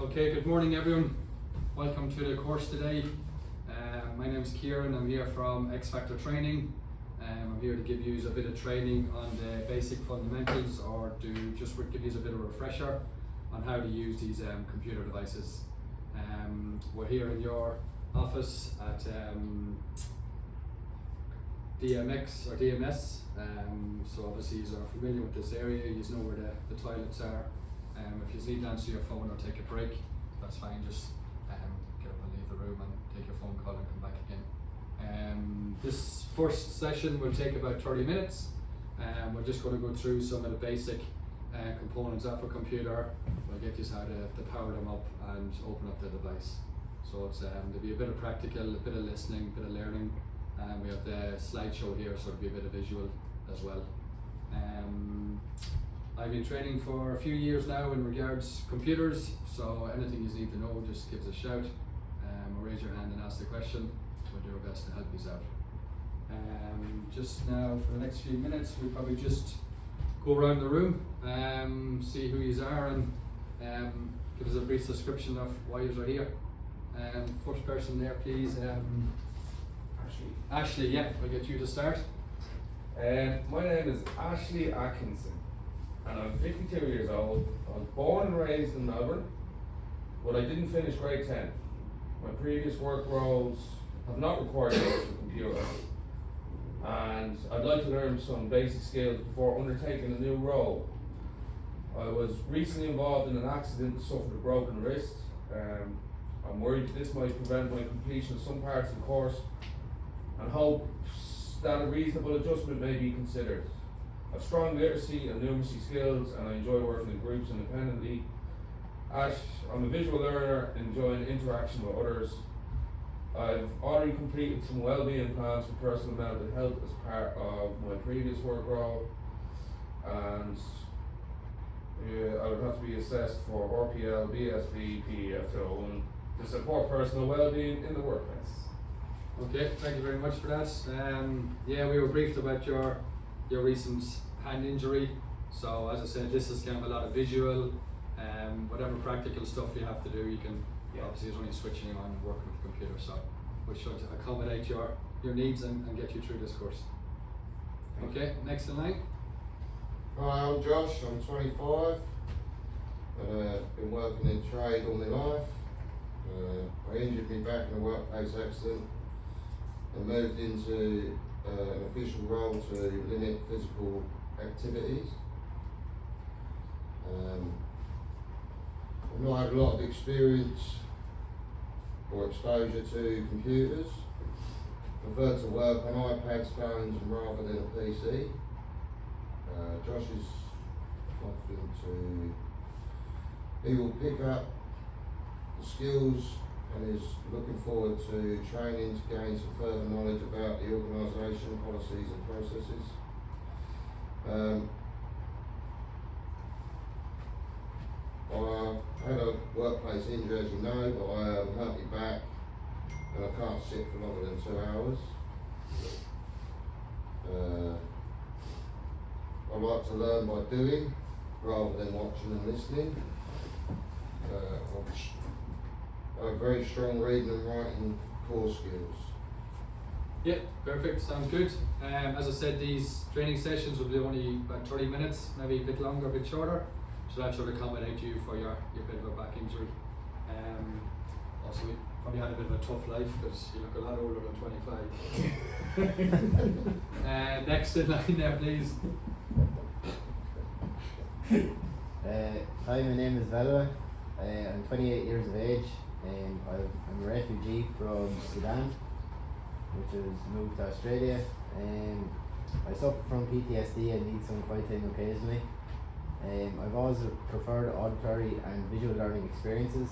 Okay, good morning everyone. Welcome to the course today. My name is Kieran. I'm here from X Factor Training. I'm here to give you a bit of training on the basic fundamentals, or to just give you a bit of a refresher on how to use these computer devices. We're here in your office at DMX or DMS, so obviously you are familiar with this area, you know where the toilets are. If you need to answer your phone or take a break, that's fine, just get up and leave the room and take your phone call and come back again. This first session will take about 30 minutes. We're just going to go through some of the basic components of a computer. We'll get you how to power them up and open up the device. So it's, there'll be a bit of practical, a bit of listening, a bit of learning. We have the slideshow here, so it'll be a bit of visual as well. I've been training for a few years now in regards to computers, so anything you need to know, just give us a shout, or raise your hand and ask the question. We'll do our best to help you out. Just now, for the next few minutes, we'll probably just go around the room, see who you are, and give us a brief description of why you are here. First person there, please. Ashley, yeah, I'll get you to start. My name is Ashley Atkinson, and I'm 52 years old. I was born and raised in Melbourne, but I didn't finish grade 10. My previous work roles have not required use of a computer, and I'd like to learn some basic skills before undertaking a new role. I was recently involved in an accident and suffered a broken wrist. I'm worried that this might prevent my completion of some parts of the course, and hope that a reasonable adjustment may be considered. I have strong literacy and numeracy skills, and I enjoy working in groups independently. I'm a visual learner, enjoying interaction with others. I've already completed some well-being plans for personal mental health as part of my previous work role, and I would have to be assessed for RPL, BSB, PDFO, to support personal well-being in the workplace. Okay, thank you very much for that. Yeah, we were briefed about your recent hand injury. So as I said, this is kind of a lot of visual, whatever practical stuff you have to do, you can, obviously it's only switching on and working with the computer, so we should accommodate your needs and get you through this course. Okay, next in line. Hi, I'm Josh, I'm 25. Been working in trade all my life. I injured me back in a workplace accident and moved into an official role to limit physical activities. I've not had a lot of experience or exposure to computers. I prefer to work on iPads, phones rather than a PC. Josh is confident he will pick up the skills and is looking forward to training to gain some further knowledge about the organisation, policies and processes. I had a workplace injury, as you know, but I hurt my back and I can't sit for longer than 2 hours. I like to learn by doing rather than watching and listening. I have very strong reading and writing core skills. Yeah, perfect, sounds good. As I said, these training sessions will be only about 30 minutes, maybe a bit longer, a bit shorter, so that should accommodate you for your bit of a back injury. Also, we probably had a bit of a tough life because you look a lot older than 25. Next in line there, please. Hi, my name is Velwa. I'm 28 years of age. I'm a refugee from Sudan, which has moved to Australia. I suffer from PTSD and need some quiet time occasionally. I've always preferred auditory and visual learning experiences.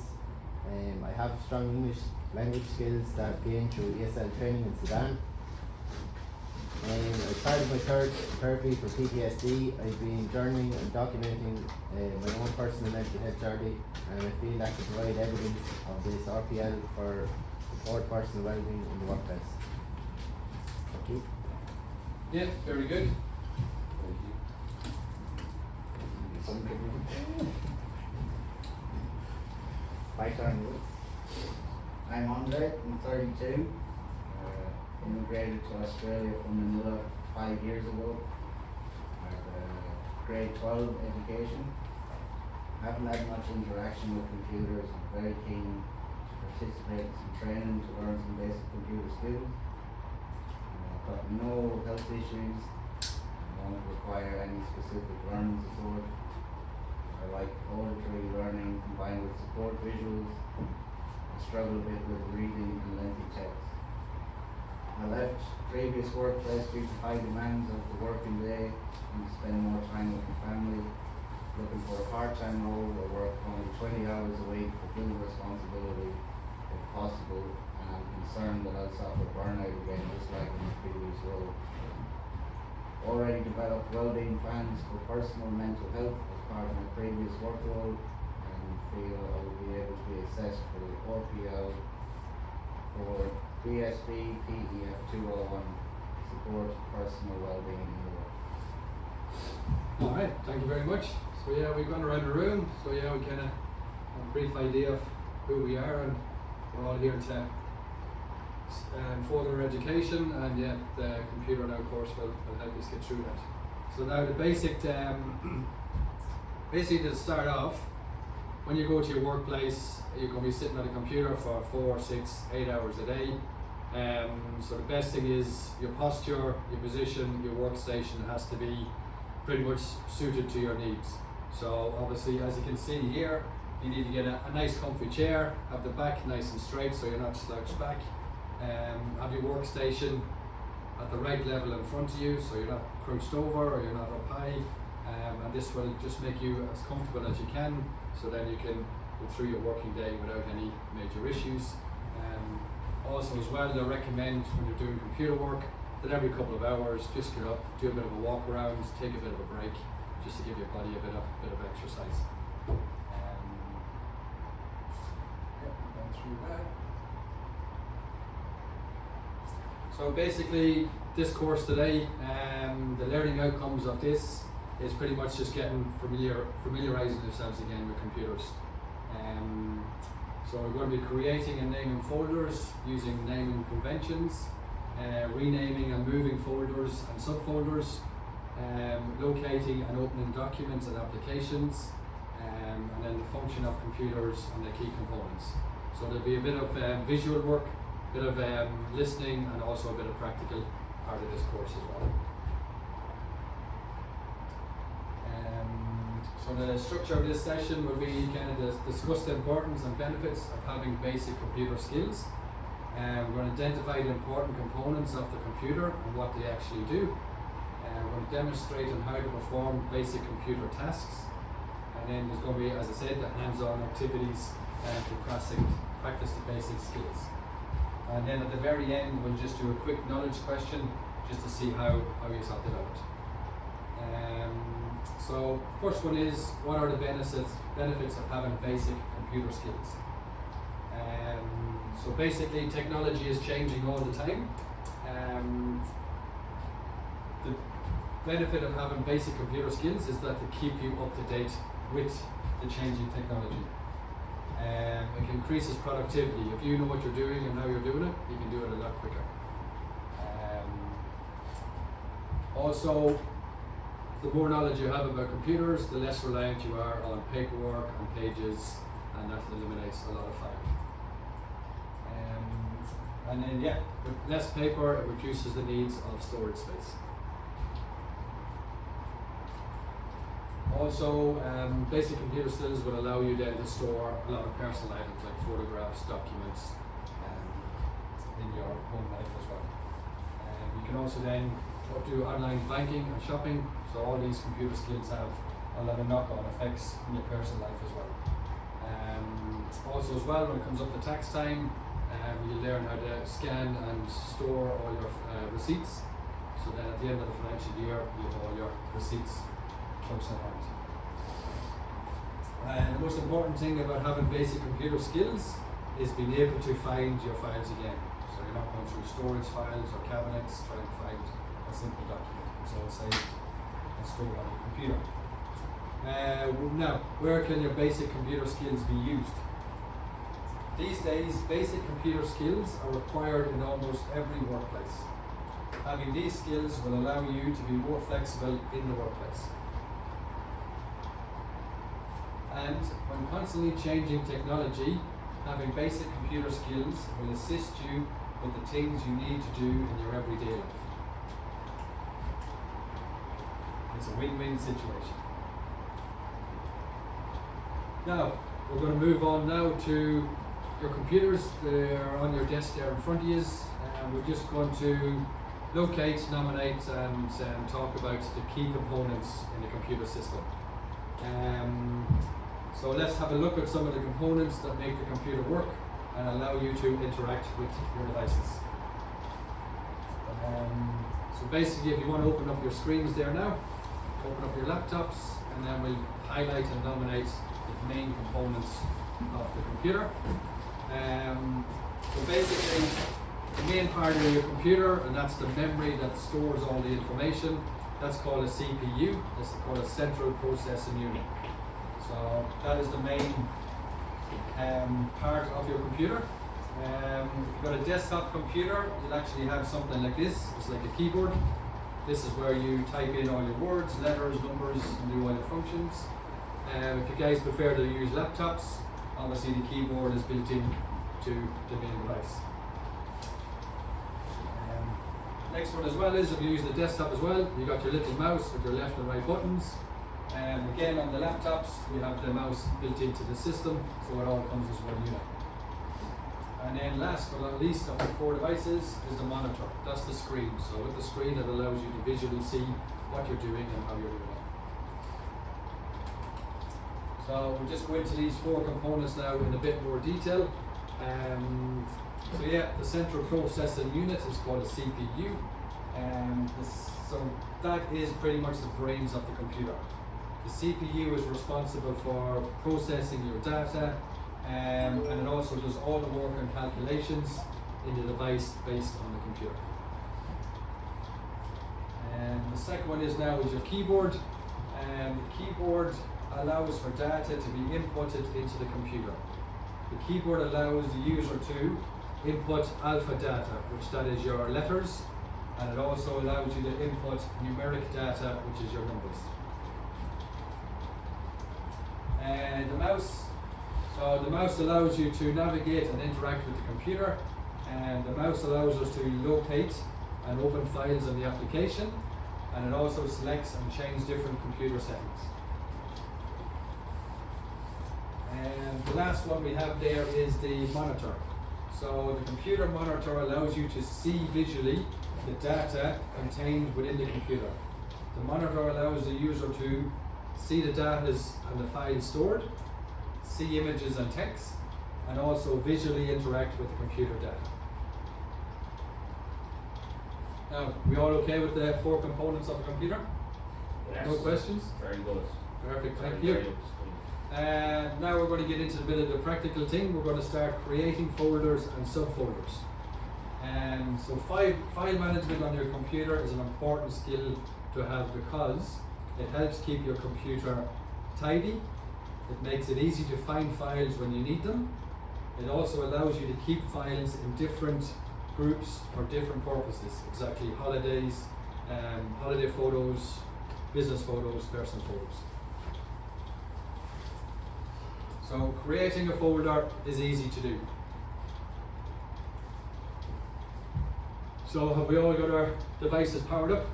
I have strong English language skills that I've gained through ESL training in Sudan. As part of my therapy for PTSD, I've been journaling and documenting my own personal mental health journey, and I feel that can provide evidence of this RPL for support personal well-being in the workplace. Thank you. Yeah, very good. My turn. I'm Andre, I'm 32. Immigrated to Australia from Manila 5 years ago. I have a grade 12 education. Haven't had much interaction with computers. I'm very keen to participate in some training to learn some basic computer skills. I've got no health issues. I don't require any specific learning support. I like auditory learning combined with support visuals. I struggle a bit with reading and lengthy text. I left previous workplace due to high demands of the working day and to spend more time with my family. Looking for a part-time role where work only 20 hours a week with little responsibility if possible, and I'm concerned that I'll suffer burnout again just like in my previous role. Already developed well-being plans for personal mental health as part of my previous work role, and feel I will be able to be assessed for the RPL for BSB PEF 201, support personal well-being in the work. Alright, thank you very much. So yeah, we've gone around the room, so yeah, we kind of have a brief idea of who we are, and we're all here to further education, and yeah, the computer now course will help us get through that. So now the basic, basically to start off, when you go to your workplace, you're going to be sitting at a computer for 4, 6, 8 hours a day. So the best thing is your posture, your position, your workstation has to be pretty much suited to your needs. So obviously, as you can see here, you need to get a nice comfy chair, have the back nice and straight so you're not slouched back. Have your workstation at the right level in front of you so you're not crouched over or you're not up high. And this will just make you as comfortable as you can, so then you can go through your working day without any major issues. Also as well, they recommend when you're doing computer work that every couple of hours just get up, do a bit of a walk around, take a bit of a break, just to give your body a bit of exercise. Going through that. So basically, this course today, the learning outcomes of this is pretty much just getting familiarizing yourselves again with computers. So we're going to be creating and naming folders using naming conventions, renaming and moving folders and subfolders, locating and opening documents and applications, and then the function of computers and the key components. So there'll be a bit of visual work, a bit of listening, and also a bit of practical part of this course as well. So the structure of this session will be kind of discuss the importance and benefits of having basic computer skills. We're going to identify the important components of the computer and what they actually do. We're going to demonstrate on how to perform basic computer tasks. And then there's going to be, as I said, the hands-on activities to practice the basic skills. And then at the very end, we'll just do a quick knowledge question just to see how you sorted it out. So first one is, what are the benefits of having basic computer skills? So basically, technology is changing all the time. The benefit of having basic computer skills is that they keep you up to date with the changing technology. It increases productivity. If you know what you're doing and how you're doing it, you can do it a lot quicker. Also, the more knowledge you have about computers, the less reliant you are on paperwork, on pages, and that eliminates a lot of fire. And then, yeah, with less paper, it reduces the needs of storage space. Also, basic computer skills will allow you then to store a lot of personal items like photographs, documents, in your home life as well. You can also then do online banking and shopping, so all these computer skills have a lot of knock-on effects in your personal life as well. Also as well, when it comes up to tax time, you learn how to scan and store all your receipts, so then at the end of the financial year you have all your receipts close at hand. And the most important thing about having basic computer skills is being able to find your files again. So you're not going through storage files or cabinets trying to find a simple document. It's all saved and stored on your computer. Now, where can your basic computer skills be used? These days, basic computer skills are required in almost every workplace. Having these skills will allow you to be more flexible in the workplace. And when constantly changing technology, having basic computer skills will assist you with the things you need to do in your everyday life. It's a win-win situation. Now, we're going to move on now to your computers. They're on your desk there in front of you. We're just going to locate, nominate and talk about the key components in the computer system. So let's have a look at some of the components that make the computer work and allow you to interact with your devices. So basically, if you want to open up your screens there now, open up your laptops, and then we'll highlight and nominate the main components of the computer. So basically, the main part of your computer, and that's the memory that stores all the information, that's called a CPU. That's called a central processing unit. So that is the main part of your computer. If you've got a desktop computer, you'll actually have something like this. It's like a keyboard. This is where you type in all your words, letters, numbers, and do all your functions. If you guys prefer to use laptops, obviously the keyboard is built in to the main device. Next one as well is, if you use the desktop as well, you got your little mouse with your left and right buttons. Again, on the laptops, we have the mouse built into the system, so it all comes as one unit. And then last but not least of the four devices is the monitor. That's the screen. So with the screen, it allows you to visually see what you're doing and how you're doing it. So we'll just go into these four components now in a bit more detail. So yeah, the central processing unit is called a CPU. So that is pretty much the brains of the computer. The CPU is responsible for processing your data, and it also does all the work and calculations in the device based on the computer. And the second one is your keyboard. The keyboard allows for data to be inputted into the computer. The keyboard allows the user to input alpha data, which that is your letters, and it also allows you to input numeric data, which is your numbers. And the mouse, so the mouse allows you to navigate and interact with the computer, and the mouse allows us to locate and open files in the application, and it also selects and changes different computer settings. And the last one we have there is the monitor. So the computer monitor allows you to see visually the data contained within the computer. The monitor allows the user to see the data and the files stored, see images and text, and also visually interact with the computer data. Now, we all okay with the four components of a computer? Yes. No questions? Very good. Perfect, thank Very you. good. Now we're going to get into a bit of the practical thing. We're going to start creating folders and subfolders. So file management on your computer is an important skill to have because it helps keep your computer tidy. It makes it easy to find files when you need them. It also allows you to keep files in different groups for different purposes, exactly holidays, holiday photos, business photos, personal photos. So creating a folder is easy to do. So have we all got our devices powered up?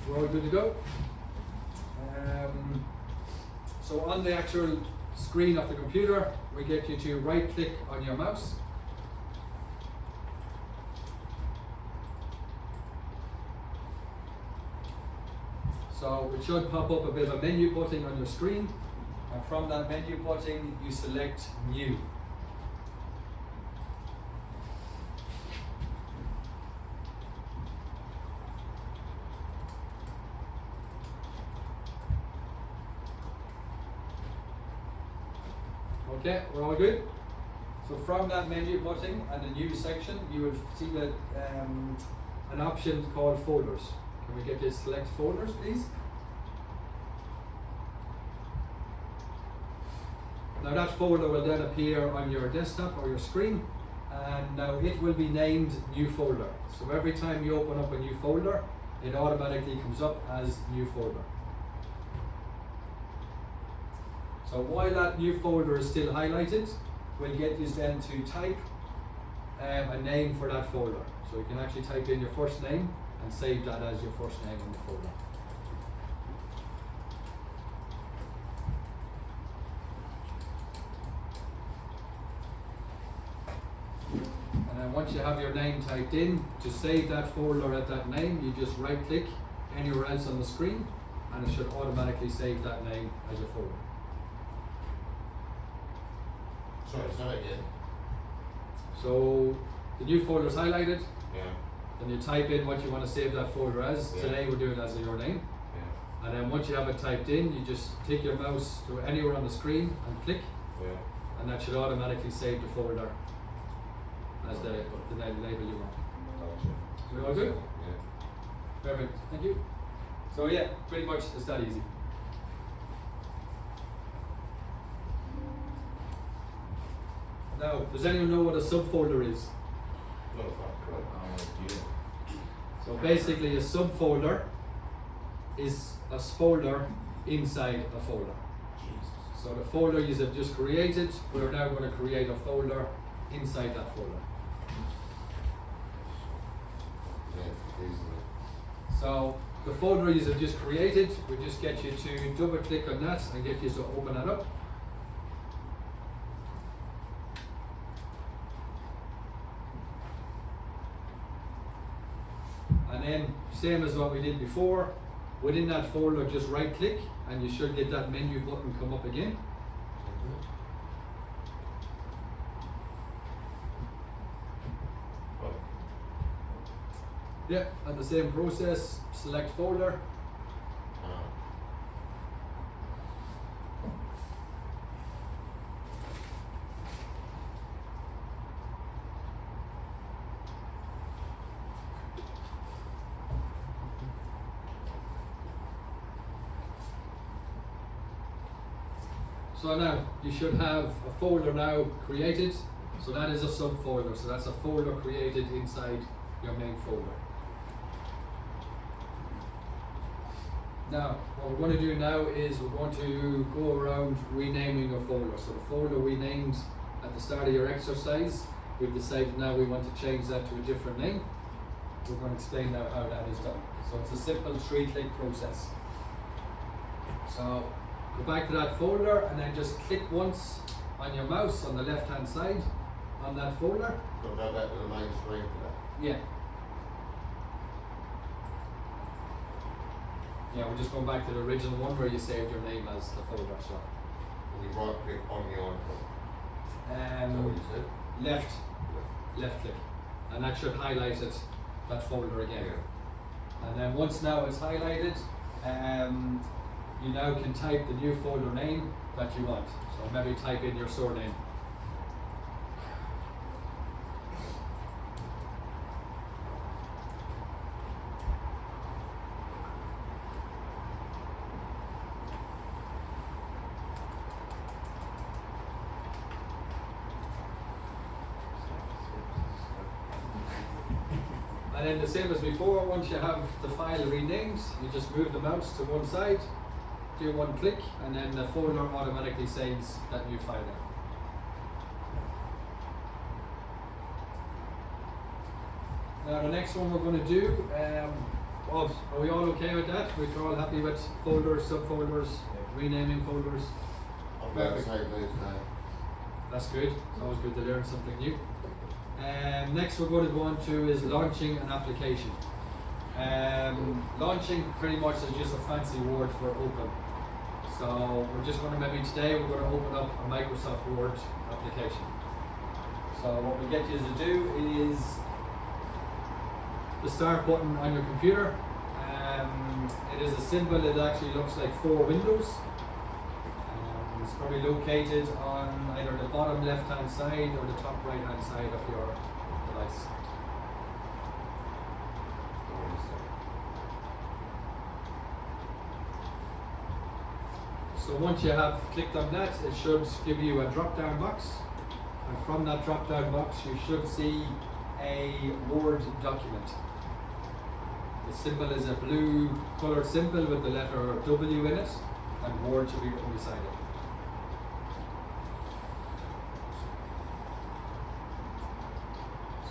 We're all good to go? So on the actual screen of the computer, we get you to right click on your mouse. So it should pop up a bit of a menu button on your screen, and from that menu button you select New. Okay, we're all good. So from that menu button and the New section, you will see that an option called Folders. Can we get this select Folders, please? Now that folder will then appear on your desktop or your screen, and now it will be named new folder. So every time you open up a new folder, it automatically comes up as new folder. So while that new folder is still highlighted, we'll get you then to type a name for that folder. So you can actually type in your first name and save that as your first name in the folder. And then once you have your name typed in, to save that folder at that name, you just right click anywhere else on the screen and it should automatically save that name as your folder. Sorry, say that again. So the new folder is highlighted, Yeah. then you type in what you want to save that folder as. Yeah. Today we're doing it as your name. Yeah. And then once you have it typed in, you just take your mouse to anywhere on the screen and click, Yeah. and that should automatically save the folder as the label you want. Gotcha. So we all good? Yeah. Perfect, thank you. So yeah, pretty much it's that easy. Now, does anyone know what a subfolder is? Not a fuck. So basically a subfolder is a folder inside a folder. Jesus. So the folder you have just created, we're now going to create a folder inside that folder. Yeah, easily. So the folder you have just created, we just get you to double click on that and get you to open it up. And then, same as what we did before, within that folder just right click and you should get that menu button come up again. Well, Yeah, and the same process, select folder. So now you should have a folder now created. So that is a subfolder. So that's a folder created inside your main folder. Now, what we're going to do now is we're going to go around renaming your folder. So the folder we named at the start of your exercise, we've decided now we want to change that to a different name. We're going to explain now how that is done. So it's a simple 3-click process. So go back to that folder and then just click once on your mouse on the left hand side on that folder. Got to go back to the main screen for that. Yeah. Yeah, we're just going back to the original one where you saved your name as the folder. So And you right click on the icon. Is that what you said? left click, and that should highlight it, that folder again. Yeah. And then once now it's highlighted, you now can type the new folder name that you want. So maybe type in your surname. And then the same as before, once you have the file renamed, you just move the mouse to one side, do one click, and then the folder automatically saves that new file now. Now the next one we're going to do, Bob, are we all okay with that? We're all happy with folders, subfolders, renaming folders? I'm glad to take these now. That's good. It's always good to learn something new. Next we're going to go on to is launching an application. Launching pretty much is just a fancy word for open. So we're just going to maybe today we're going to open up a Microsoft Word application. So what we get you to do is the start button on your computer. It is a symbol. It actually looks like 4 windows. It's probably located on either the bottom left hand side or the top right hand side of your device. So once you have clicked on that, it should give you a drop down box, and from that drop down box you should see a Word document. The symbol is a blue coloured symbol with the letter W in it, and Word should be written beside it.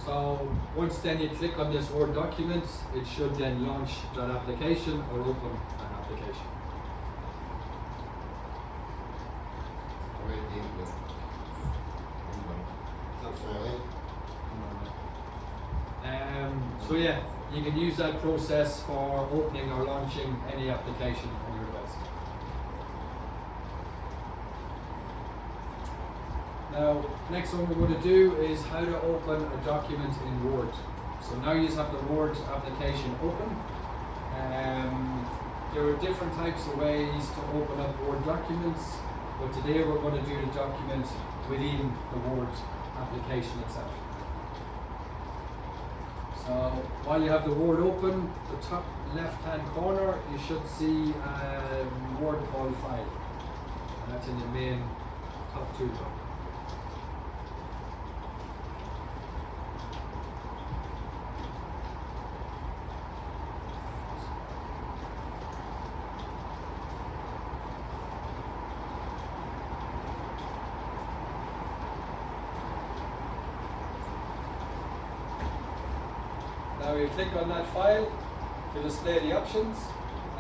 So once then you click on this Word document, it should then launch that application or open an application. Already in the. So yeah, you can use that process for opening or launching any application on your device. Now, next one we're going to do is how to open a document in Word. So now you have the Word application open. There are different types of ways to open up Word documents, but today we're going to do the document within the Word application itself. So while you have the Word open, the top left hand corner you should see a Word called File, and that's in the main top toolbar. Now you click on that file to display the options.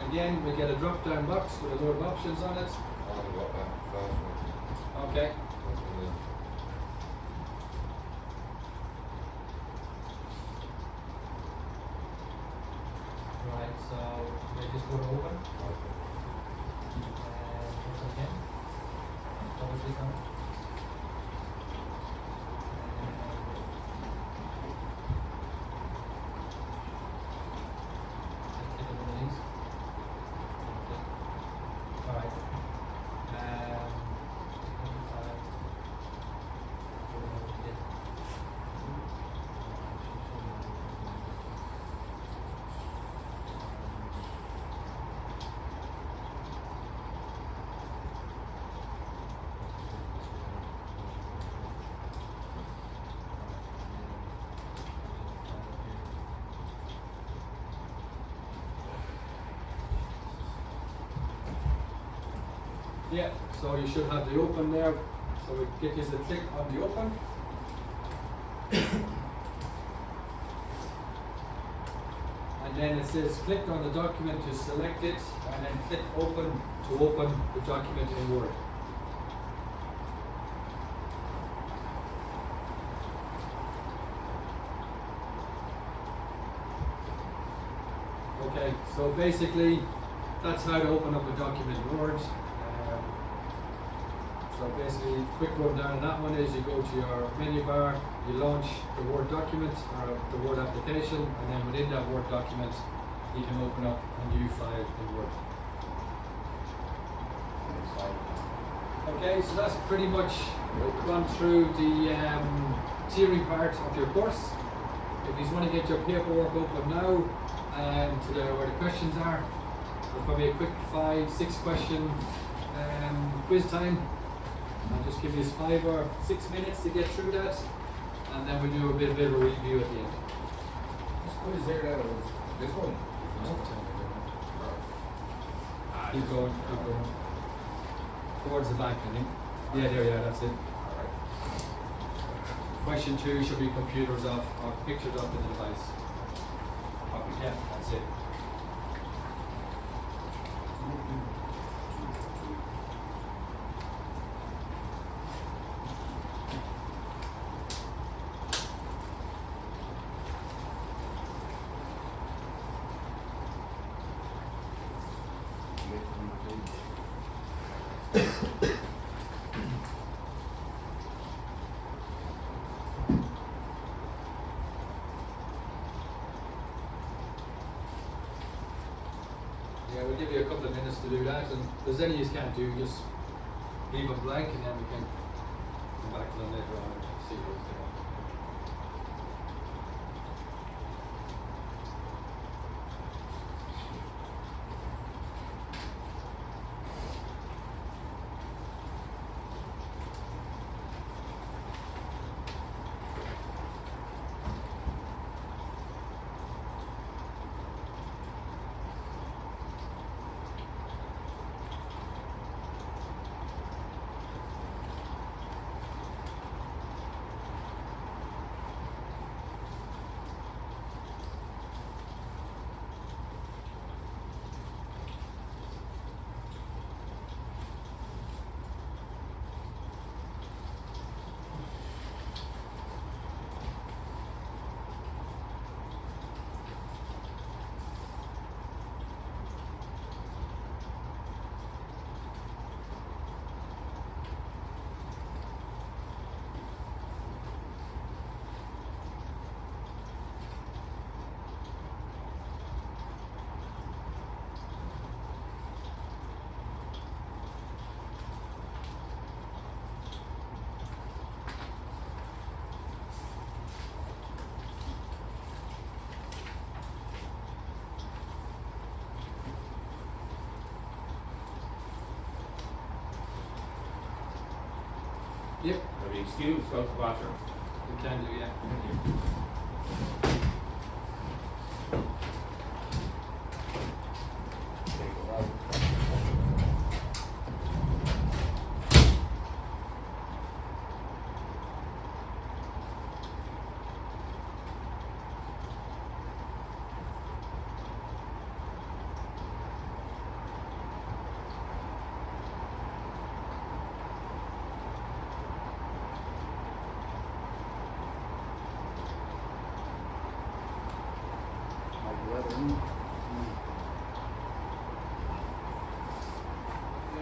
Again, we get a drop down box with a load of options on it. I haven't got that first one. Okay. Right, so we just go to open. Okay. Double click on it. Yeah, so you should have the open there. So we get you to click on the open. And then it says click on the document to select it, and then click open to open the document in Word. Okay, so basically that's how to open up a document in Word. So basically, quick rundown on that one is you go to your menu bar, you launch the Word document or the Word application, and then within that Word document, you can open up a new file in Word. Okay, so that's pretty much gone through the theory part of your course. If you want to get your paperwork open now, to where the questions are, there's probably a quick 5-6 question quiz time. I'll just give you 5 or 6 minutes to get through that, and then we'll do a bit of a review at the end. This quiz here, that was this one. Keep going. Towards the back, I think. Yeah, there you are, that's it. Question 2 should be computers off or pictures off the device. Yeah, that's it. Yeah, we'll give you a couple of minutes to do that, and if there's any you can't do, just leave them blank, and then we can come back to them later on and see what it's doing. Yep, I'll be excused, go to the bathroom. you can do, yeah.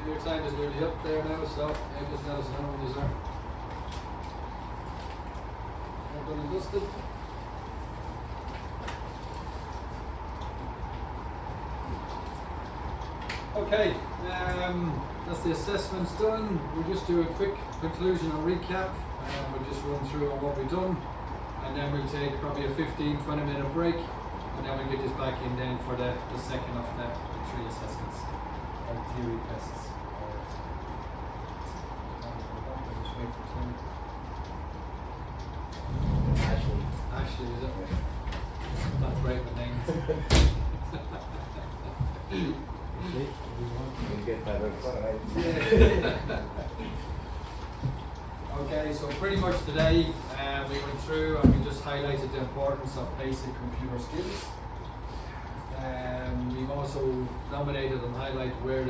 Your time is nearly up there now, so just let us know when you're all done and dusted. Okay, that's the assessments done. We'll just do a quick conclusion or recap. We'll just run through on what we've done, and then we'll take probably a 15-20 minute break, and then we'll get this back in then for the second of the 3 assessments, or theory tests. Just wait for Tim. Ashley, is it? Not great with names. You get that outside. Okay, so pretty much today we went through and we just highlighted the importance of basic computer skills. We've also nominated and highlighted where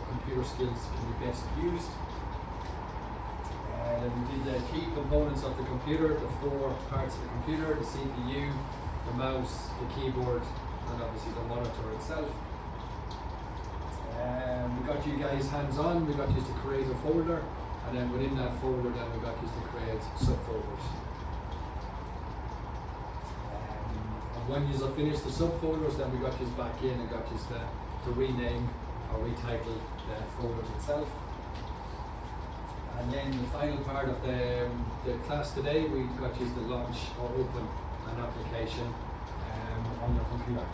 computer skills can be best used. We did the key components of the computer, the 4 parts of the computer: the CPU, the mouse, the keyboard, and obviously the monitor itself. We got you guys hands-on. We got you to create a folder, and then within that folder, then we got you to create subfolders. And when you have finished the subfolders, then we got you back in and got you to rename or retitle the folders itself. And then the final part of the class today, we got you to launch or open an application on your computer.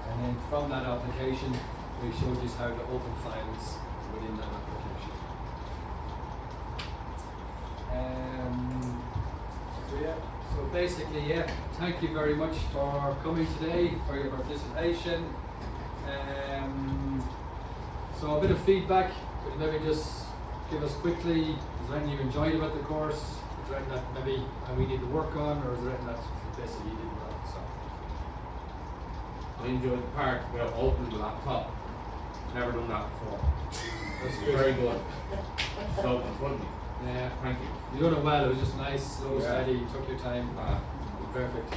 And then from that application, we showed you how to open files within that application. So basically, thank you very much for coming today, for your participation. So a bit of feedback, could you maybe just give us quickly, is there anything you enjoyed about the course? Is there anything that maybe we need to work on, or is there anything that basically you didn't like? So. I enjoyed the part where I opened the laptop. Never done that before. That's Very good. It's open in front of me. Yeah, Thank you. you done it well. It was just nice, slow, Yeah. steady. You took your time. Perfect.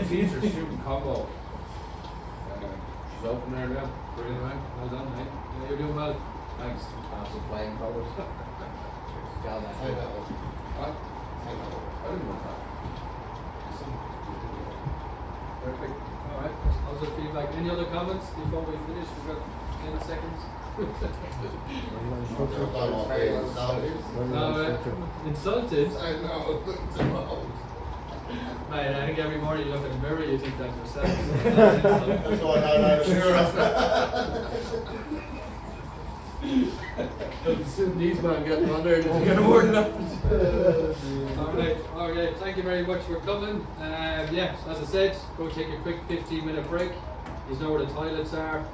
Teacher student combo. She's open there now. Brilliant, man. Well done, mate. Yeah, you're doing well. Thanks. After flying colours. John, that's Take that it. one. What? Take that one. I didn't want that. Perfect. All right. That's positive feedback. Any other comments before we finish? We've got 10 seconds. Insulted? I know, it's wrong. Mate, I think every morning you look in the mirror, you think that yourself. That's why I don't know the mirror. These man getting on there, just get a word in Alright, okay, thank you very much for coming. Yeah, as I said, go take a quick 15-minute break. You know where the toilets are.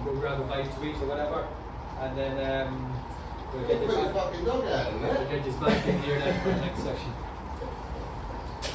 Go grab a bite to eat or whatever. And then we'll get you Put your back, fucking dog out, we'll get you back in here then for the next session.